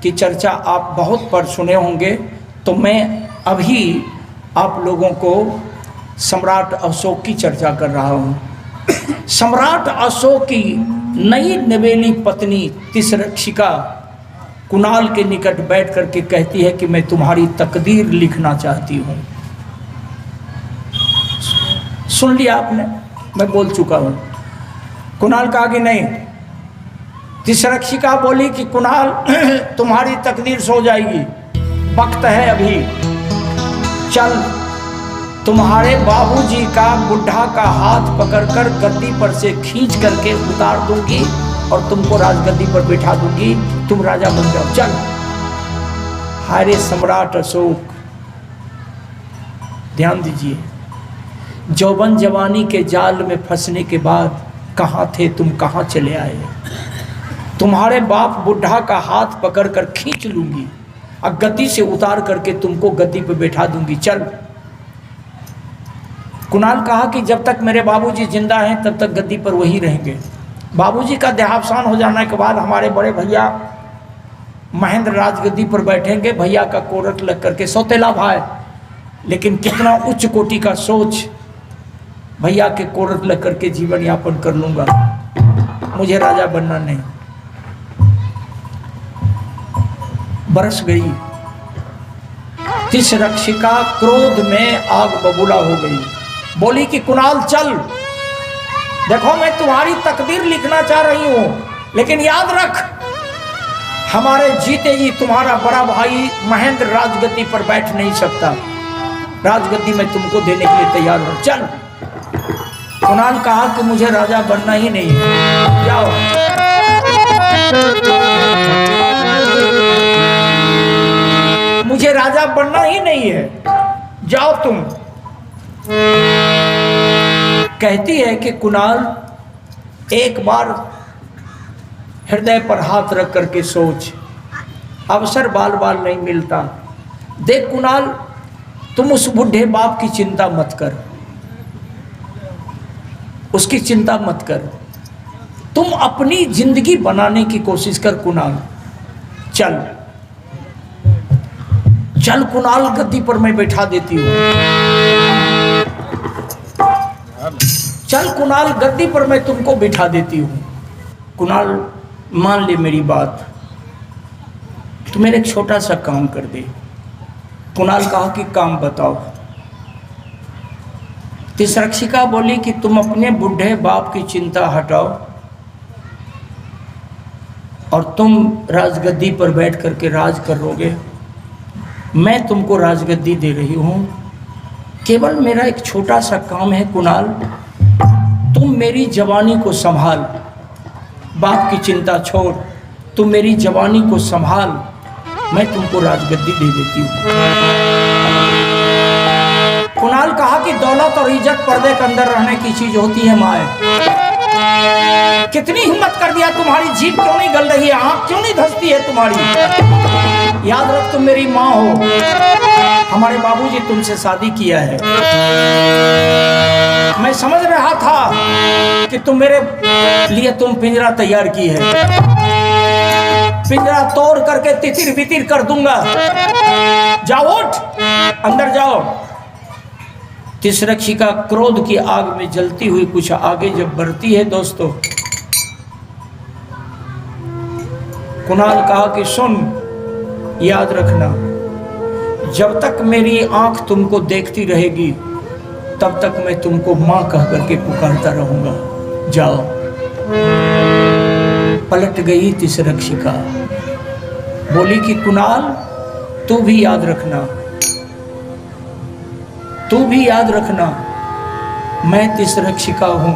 की चर्चा आप बहुत पढ़ सुने होंगे, तो मैं अभी आप लोगों को सम्राट अशोक की चर्चा कर रहा हूँ। सम्राट अशोक की नई नवेली पत्नी तिसरक्षिका कुणाल के निकट बैठ करके कहती है कि मैं तुम्हारी तकदीर लिखना चाहती हूँ। सुन लिया आपने, मैं बोल चुका हूँ। कुणाल कहा कि नहीं। तिसरक्षिका बोली कि कुणाल तुम्हारी तकदीर सो जाएगी, वक्त है अभी, चल तुम्हारे बाबूजी का बुढ़ा का हाथ पकड़कर गद्दी पर से खींच करके उतार दूंगी और तुमको राजगद्दी पर बिठा दूंगी, तुम राजा बन जाओ, चल। हारे सम्राट अशोक, ध्यान दीजिए, जौवन जवानी के जाल में फंसने के बाद कहाँ थे तुम, कहाँ चले आए? तुम्हारे बाप बुढ़ा का हाथ पकड़कर खींच लूंगी और गद्दी से उतार करके तुमको गद्दी पर बैठा दूंगी, चल। कुणाल कहा कि जब तक मेरे बाबूजी जिंदा हैं तब तक गद्दी पर वही रहेंगे। बाबूजी का देहावसान हो जाने के बाद हमारे बड़े भैया महेंद्र राजगद्दी पर बैठेंगे। भैया का कोरट लग करके, सौतेला भाई, लेकिन कितना उच्च कोटि का सोच, भैया के कोरट लग करके जीवन यापन कर लूंगा, मुझे राजा बनना नहीं। बरस गई। तिसरक्षिका क्रोध में आग बबूला हो गई, बोली कि कुणाल चल, देखो मैं तुम्हारी तकदीर लिखना चाह रही हूं, लेकिन याद रख हमारे जीते जी तुम्हारा बड़ा भाई महेंद्र राजगद्दी पर बैठ नहीं सकता, राजगद्दी मैं तुमको देने के लिए तैयार हूं, चल। कुणाल कहा कि मुझे राजा बनना ही नहीं है, जाओ। मुझे राजा बनना ही नहीं है। जाओ तुम। कहती है कि कुणाल एक बार हृदय पर हाथ रख करके सोच, अवसर बाल बाल नहीं मिलता। देख कुणाल, तुम उस बूढ़े बाप की चिंता मत कर, उसकी चिंता मत कर, तुम अपनी जिंदगी बनाने की कोशिश कर। कुणाल चल चल कुणाल, गद्दी पर मैं बैठा देती हूँ। चल कुणाल, गद्दी पर मैं तुमको बिठा देती हूँ। कुणाल मान ले मेरी बात, तू मेरे एक छोटा सा काम कर दे। कुणाल कहा कि काम बताओ। तिसरक्षिका बोली कि तुम अपने बूढ़े बाप की चिंता हटाओ और तुम राजगद्दी पर बैठ करके राज करोगे। मैं तुमको राजगद्दी दे रही हूँ, केवल मेरा एक छोटा सा काम है कुणाल, तुम मेरी जवानी को संभाल, बाप की चिंता छोड़, तुम मेरी जवानी को संभाल, मैं तुमको राजगद्दी दे देती हूँ। कुणाल कहा कि दौलत और इज्जत पर्दे के अंदर रहने की चीज होती है माए। कितनी हिम्मत कर दिया, तुम्हारी जीभ क्यों नहीं गल रही है, आंख क्यों नहीं धंसती है तुम्हारी। याद रख तुम मेरी माँ हो, हमारे बाबूजी तुमसे शादी किया है। मैं समझ रहा था कि तुम मेरे लिए तुम पिंजरा तैयार की है, पिंजरा तोड़ करके तितिर बितिर कर दूंगा। जाओ उठ, अंदर जाओ। तिसरक्षिका क्रोध की आग में जलती हुई कुछ आगे जब बढ़ती है दोस्तों, कुणाल कहा कि सुन, याद रखना, जब तक मेरी आंख तुमको देखती रहेगी तब तक मैं तुमको मां कह करके पुकारता रहूंगा। जाओ। पलट गई तिसरक्षिका, बोली कि कुणाल तू भी याद रखना, तू भी याद रखना, मैं तिसरक्षिका हूं।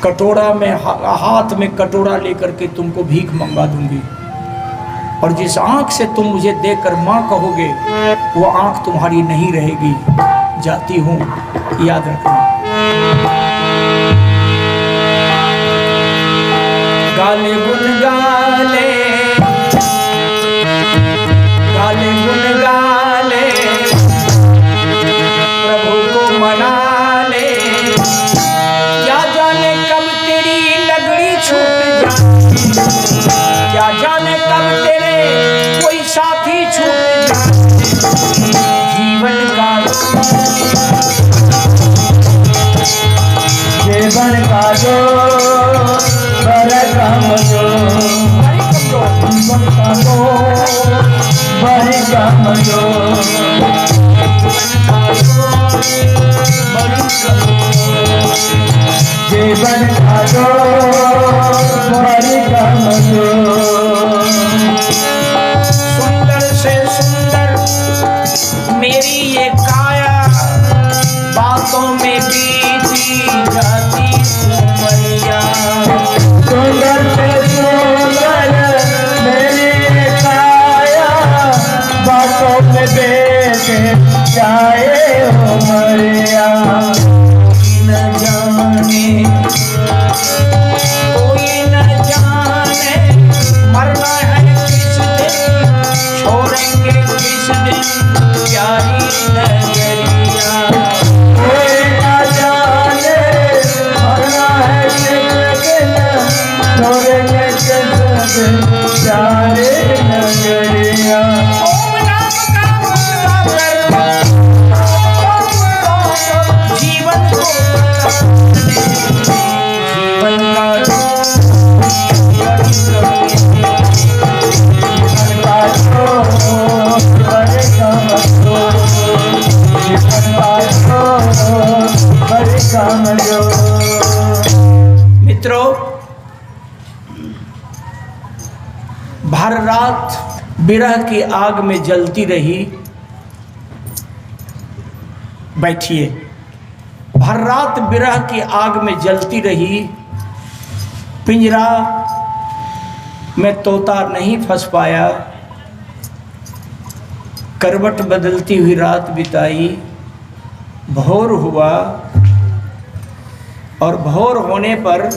कटोरा में हाथ में कटोरा लेकर के तुमको भीख मंगा दूंगी और जिस आंख से तुम मुझे देखकर मां कहोगे वो आंख तुम्हारी नहीं रहेगी। जाती हूं, याद रखना। गाले गुन गाले, गाले गुन गाले, प्रभु को मना ले। क्या जाने कब तेरी लगड़ी छूट जाए, क्या जाने कब तेरे कोई साथी छूट जाए। जीवन का जीवन का जो बड़ा काम जो, जीवन का जो बड़ी काम जो, जीवन का जो बड़ी काम जो। सुंदर से सुंदर मेरी ये काया, बातों में बीती जाती उमरिया। सुंदर से सुंदर मेरी काया, बातों में बेच जाए उमरिया। न जाने, कोई न जाने, मरना है किस दिन, छोड़ेंगे किस दिन प्यारी नगरिया। कोई न जाने मरना है किस दिन, छोड़ेंगे किस दिन प्यारे नगरिया। ओम नाम का मंत्र कर जीवन को, जीवन का मित्रों, भर रात विरह की आग में जलती रही। बैठिए। भर रात विरह की आग में जलती रही, पिंजरा में तोता नहीं फंस पाया। करवट बदलती हुई रात बिताई, भोर हुआ और भोर होने पर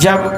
जब